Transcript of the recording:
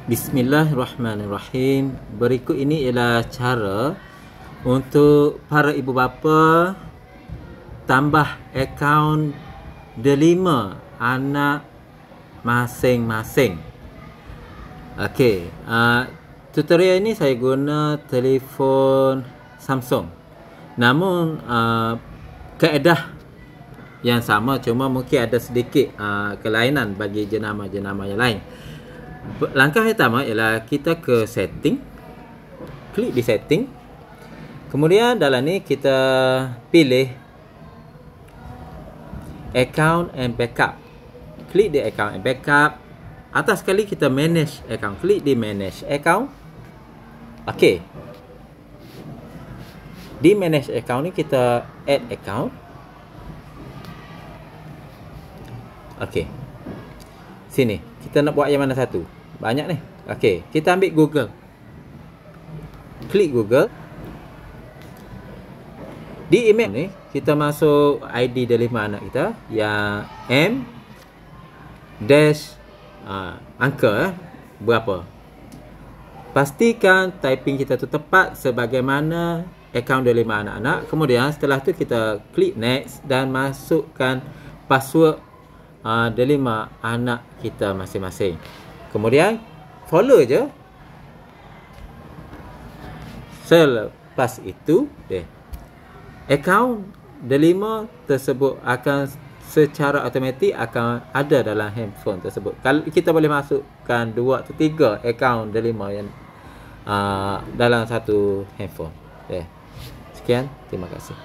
Bismillahirrahmanirrahim. Berikut ini ialah cara untuk para ibu bapa tambah akaun delima anak masing-masing. Okey, tutorial ini saya guna telefon Samsung. Namun kaedah yang sama, cuma mungkin ada sedikit kelainan bagi jenama-jenama yang lain. Langkah pertama ialah kita ke setting, klik di setting, kemudian dalam ni kita pilih account and backup. Klik di account and backup. Atas sekali kita manage account, klik di manage account. Okey, di manage account ni kita add account. Okey, sini kita nak buat yang mana satu? Banyak ni. Okey, kita ambil Google. Klik Google. Di email ni kita masuk ID delima anak kita yang M dash angka berapa. Pastikan typing kita tu tepat sebagaimana akaun delima anak-anak. Kemudian setelah tu kita klik next dan masukkan password delima anak kita masing-masing. Kemudian follow je. Selepas itu akaun delima tersebut akan secara automatik akan ada dalam handphone tersebut. Kalau kita boleh masukkan 2 atau 3 akaun delima yang dalam satu handphone. Sekian, terima kasih.